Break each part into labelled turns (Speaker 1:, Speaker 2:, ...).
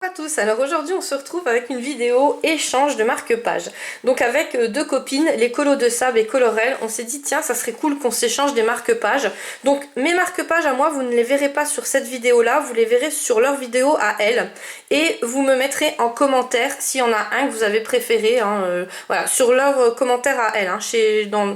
Speaker 1: Bonjour à tous, alors aujourd'hui on se retrouve avec une vidéo échange de marque-pages. Donc avec deux copines, les Colos de Sab et Colorel, on s'est dit tiens ça serait cool qu'on s'échange des marque-pages. Donc mes marque-pages à moi vous ne les verrez pas sur cette vidéo là, vous les verrez sur leur vidéo à elles. Et vous me mettrez en commentaire s'il y en a un que vous avez préféré, voilà, sur leur commentaire à elles,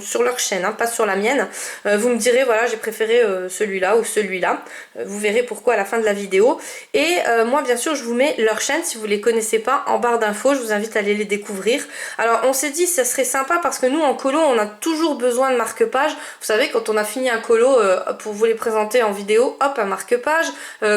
Speaker 1: sur leur chaîne, pas sur la mienne. Vous me direz voilà j'ai préféré celui-là ou celui-là. Vous verrez pourquoi à la fin de la vidéo. Et moi bien sûr je vous mets leur chaîne si vous les connaissez pas en barre d'infos, je vous invite à aller les découvrir. Alors on s'est dit ça serait sympa parce que nous en colo on a toujours besoin de marque-page. Vous savez quand on a fini un colo pour vous les présenter en vidéo, hop un marque-page.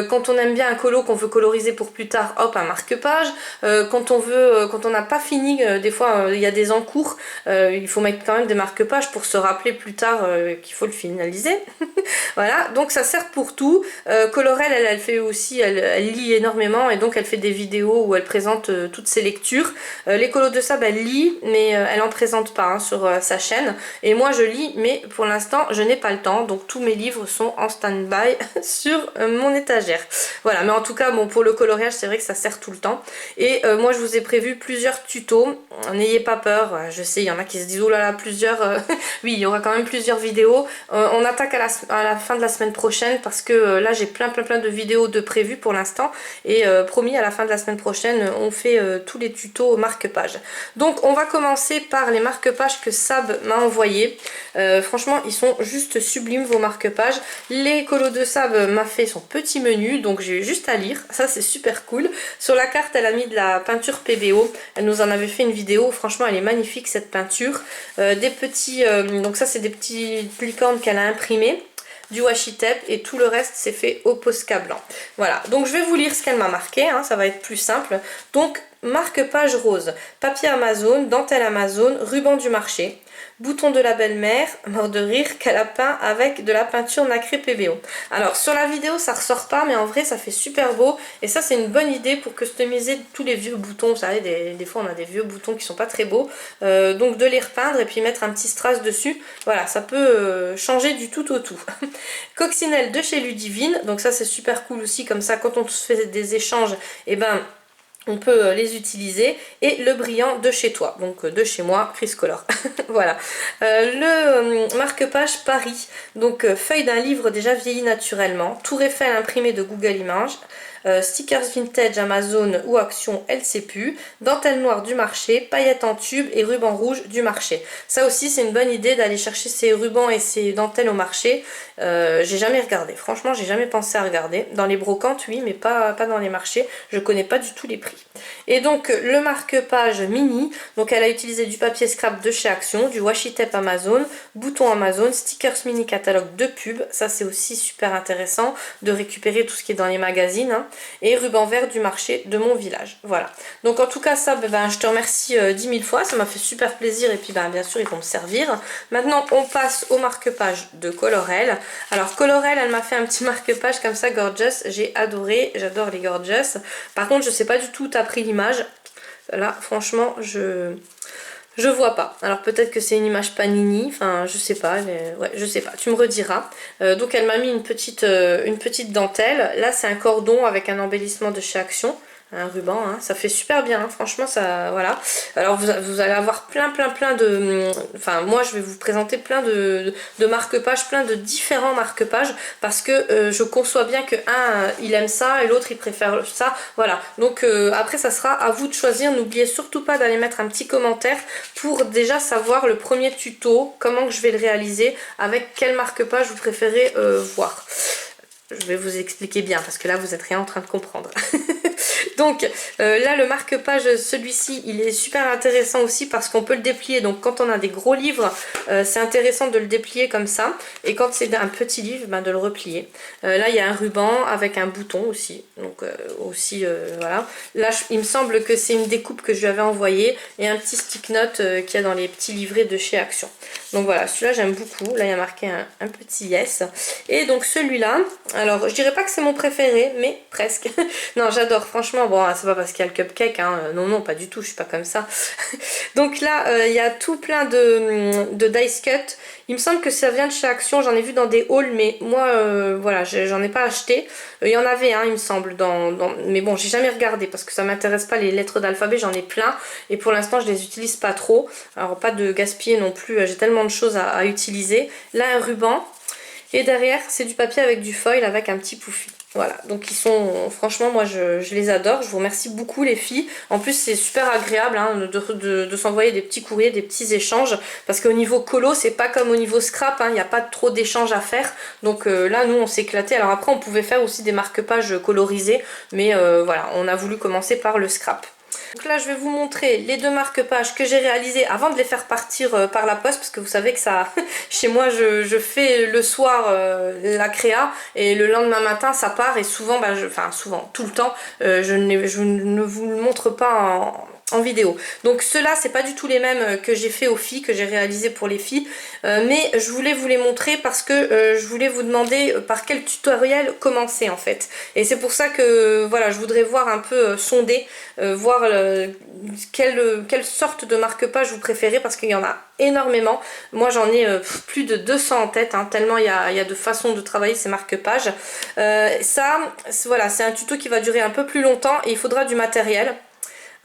Speaker 1: Quand on aime bien un colo qu'on veut coloriser pour plus tard, hop un marque-page. Quand on n'a pas fini, des fois il y a des encours, il faut mettre quand même des marque-pages pour se rappeler plus tard qu'il faut le finaliser. Voilà, donc ça sert pour tout. Colorel, elle fait aussi, elle lit énormément et donc elle fait des vidéos où elle présente toutes ses lectures. Les Colos de Sab, elle lit, mais elle en présente pas sur sa chaîne. Et moi je lis, mais pour l'instant je n'ai pas le temps, donc tous mes livres sont en stand-by sur mon étagère. Voilà, mais en tout cas, bon, pour le coloriage, c'est vrai que ça sert tout le temps. Et moi je vous ai prévu plusieurs tutos, n'ayez pas peur, je sais, il y en a qui se disent oh là là, plusieurs, oui, il y aura quand même plusieurs vidéos. On attaque à la fin de la semaine prochaine parce que là j'ai plein de vidéos de prévues pour l'instant et promis à la fin de la semaine prochaine on fait tous les tutos marque-pages. Donc on va commencer par les marque-pages que Sab m'a envoyés. Franchement ils sont juste sublimes vos marque-pages. Les Colos de Sab m'a fait son petit menu donc j'ai juste à lire, ça c'est super cool. Sur la carte elle a mis de la peinture PBO, elle nous en avait fait une vidéo, franchement elle est magnifique cette peinture. Des petits, donc ça c'est des petits licornes qu'elle a imprimés, du washi tape et tout le reste c'est fait au Posca blanc. Voilà, donc je vais vous lire ce qu'elle m'a marqué, ça va être plus simple. Donc marque-page rose, papier Amazon, dentelle Amazon, ruban du marché, bouton de la belle-mère, mort de rire, qu'elle a peint avec de la peinture nacrée PBO. Alors sur la vidéo ça ressort pas mais en vrai ça fait super beau et ça c'est une bonne idée pour customiser tous les vieux boutons. Vous savez des fois on a des vieux boutons qui sont pas très beaux, donc de les repeindre et puis mettre un petit strass dessus, voilà ça peut changer du tout au tout. Coccinelle de chez Ludivine, donc ça c'est super cool aussi, comme ça quand on se fait des échanges, et ben on peut les utiliser. Et le brillant de chez toi, donc de chez moi, Chris-Color. Voilà. Le marque-page Paris, donc feuille d'un livre déjà vieilli naturellement, Tour Eiffel imprimé de Google Images, stickers vintage Amazon ou Action LCPU, dentelle noire du marché, paillettes en tube et ruban rouge du marché. Ça aussi c'est une bonne idée d'aller chercher ces rubans et ces dentelles au marché. J'ai jamais regardé, franchement j'ai jamais pensé à regarder. Dans les brocantes oui, mais pas dans les marchés, je connais pas du tout les prix. Et donc le marque-page mini, donc elle a utilisé du papier scrap de chez Action, du washi tape Amazon, bouton Amazon, stickers mini catalogue de pub, ça c'est aussi super intéressant de récupérer tout ce qui est dans les magazines, et ruban vert du marché de mon village. Voilà, donc en tout cas ça, je te remercie 10 000 fois, ça m'a fait super plaisir et puis bien sûr ils vont me servir. Maintenant on passe au marque-page de Colorel. Alors Colorel elle m'a fait un petit marque-page comme ça gorgeous, j'ai adoré, j'adore les gorgeous. Par contre je sais pas du tout où t'as pris l'image, là franchement je vois pas. Alors peut-être que c'est une image Panini, enfin je sais pas, ouais je sais pas, tu me rediras. Donc elle m'a mis une petite dentelle, là c'est un cordon avec un embellissement de chez Action. Un ruban, ça fait super bien, franchement ça, voilà. Alors vous allez avoir plein de, enfin moi je vais vous présenter plein de marque-pages, plein de différents marque-pages parce que je conçois bien que un il aime ça et l'autre il préfère ça, voilà. Donc après ça sera à vous de choisir, n'oubliez surtout pas d'aller mettre un petit commentaire pour déjà savoir le premier tuto, comment que je vais le réaliser, avec quel marque-page vous préférez voir. Je vais vous expliquer bien parce que là vous êtes rien en train de comprendre. Donc là le marque-page, celui-ci il est super intéressant aussi parce qu'on peut le déplier. Donc quand on a des gros livres c'est intéressant de le déplier comme ça, et quand c'est un petit livre de le replier. Là il y a un ruban avec un bouton aussi, donc voilà. Là il me semble que c'est une découpe que je lui avais envoyée et un petit stick note qu'il y a dans les petits livrets de chez Action. Donc voilà, celui-là j'aime beaucoup. Là il y a marqué un petit yes. Et donc celui-là, alors je dirais pas que c'est mon préféré mais presque. Non j'adore, franchement franchement, bon, c'est pas parce qu'il y a le cupcake, hein, non, non, pas du tout, je suis pas comme ça. Donc là, il y a tout plein de dice cut. Il me semble que ça vient de chez Action, j'en ai vu dans des hauls, mais moi, voilà, j'en ai pas acheté. Il y en avait un, il me semble, mais bon, j'ai jamais regardé parce que ça m'intéresse pas les lettres d'alphabet, j'en ai plein. Et pour l'instant, je les utilise pas trop. Alors, pas de gaspiller non plus, j'ai tellement de choses à utiliser. Là, un ruban. Et derrière, c'est du papier avec du foil avec un petit pouffi. Voilà, donc ils sont, franchement, moi je les adore. Je vous remercie beaucoup les filles. En plus, c'est super agréable hein, de s'envoyer des petits courriers, des petits échanges. Parce qu'au niveau colo, c'est pas comme au niveau scrap, hein, il n'y a pas trop d'échanges à faire. Donc là, nous, on s'est éclaté. Alors après, on pouvait faire aussi des marque-pages colorisés. Mais voilà, on a voulu commencer par le scrap. Donc là, je vais vous montrer les 2 marque-pages que j'ai réalisés avant de les faire partir par la poste, parce que vous savez que ça, chez moi, je fais le soir la créa et le lendemain matin, ça part et souvent, enfin souvent, tout le temps, je ne vous le montre pas en vidéo. Donc ceux-là, c'est pas du tout les mêmes que j'ai fait aux filles, que j'ai réalisé pour les filles, mais je voulais vous les montrer parce que je voulais vous demander par quel tutoriel commencer en fait. Et c'est pour ça que voilà, je voudrais voir un peu sonder, voir quelle sorte de marque-page vous préférez parce qu'il y en a énormément. Moi j'en ai plus de 200 en tête, hein, tellement il y a de façons de travailler ces marque-pages. Ça, voilà, c'est un tuto qui va durer un peu plus longtemps et il faudra du matériel.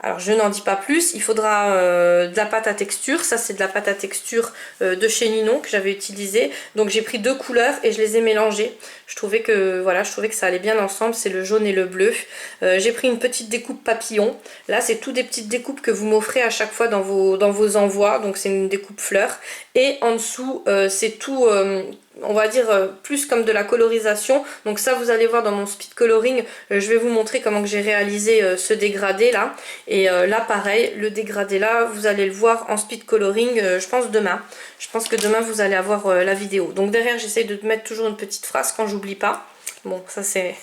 Speaker 1: Alors je n'en dis pas plus, il faudra de la pâte à texture, ça c'est de la pâte à texture de chez Ninon que j'avais utilisée. Donc j'ai pris 2 couleurs et je les ai mélangées. Je trouvais que voilà, ça allait bien ensemble, c'est le jaune et le bleu. J'ai pris une petite découpe papillon. Là c'est tout des petites découpes que vous m'offrez à chaque fois dans vos envois, donc c'est une découpe fleur. Et en dessous c'est tout... on va dire plus comme de la colorisation. Donc ça vous allez voir dans mon speed coloring, je vais vous montrer comment que j'ai réalisé ce dégradé là. Et là pareil, le dégradé là, vous allez le voir en speed coloring je pense demain. Je pense que demain vous allez avoir la vidéo. Donc derrière j'essaye de mettre toujours une petite phrase quand j'oublie pas. Bon ça c'est...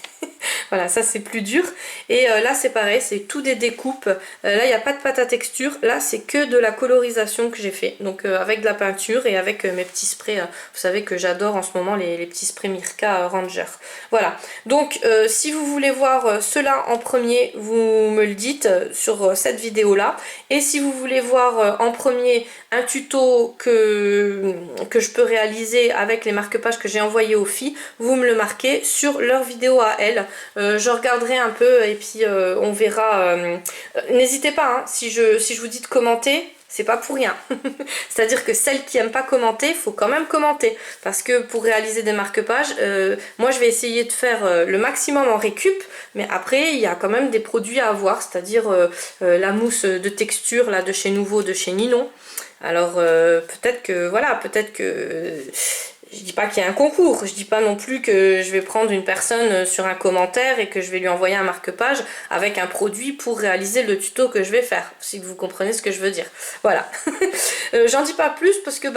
Speaker 1: Voilà, ça c'est plus dur. Et là c'est pareil, c'est tout des découpes. Là il n'y a pas de pâte à texture, là c'est que de la colorisation que j'ai fait. Donc avec de la peinture et avec mes petits sprays. Vous savez que j'adore en ce moment les petits sprays Mirka Ranger. Voilà, donc si vous voulez voir cela en premier, vous me le dites sur cette vidéo là. Et si vous voulez voir en premier un tuto que je peux réaliser avec les marque-pages que j'ai envoyés aux filles, vous me le marquez sur leur vidéo à elles. Je regarderai un peu et puis on verra. N'hésitez pas, hein, si je vous dis de commenter, c'est pas pour rien. C'est-à-dire que celles qui n'aiment pas commenter, faut quand même commenter. Parce que pour réaliser des marque-pages, moi je vais essayer de faire le maximum en récup, mais après il y a quand même des produits à avoir, c'est-à-dire la mousse de texture là de chez Nouveau, de chez Ninon. Alors peut-être que voilà, peut-être que... Je dis pas qu'il y a un concours, je dis pas non plus que je vais prendre une personne sur un commentaire et que je vais lui envoyer un marque-page avec un produit pour réaliser le tuto que je vais faire, si vous comprenez ce que je veux dire. Voilà. J'en dis pas plus parce que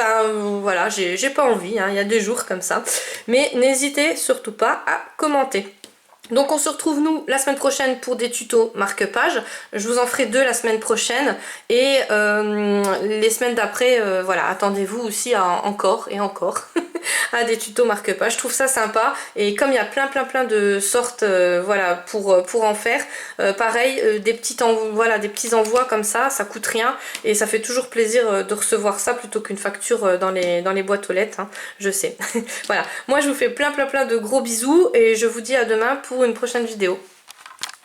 Speaker 1: voilà, j'ai pas envie, hein, il y a des jours comme ça. Mais n'hésitez surtout pas à commenter. Donc on se retrouve nous la semaine prochaine pour des tutos marque-page. Je vous en ferai 2 la semaine prochaine et les semaines d'après, voilà, attendez-vous aussi à encore et encore à des tutos marque-page. Je trouve ça sympa et comme il y a plein de sortes, voilà, pour en faire, pareil, des petits envois comme ça coûte rien et ça fait toujours plaisir de recevoir ça plutôt qu'une facture dans les boîtes aux lettres, hein, je sais. Voilà, moi je vous fais plein de gros bisous et je vous dis à demain pour une prochaine vidéo.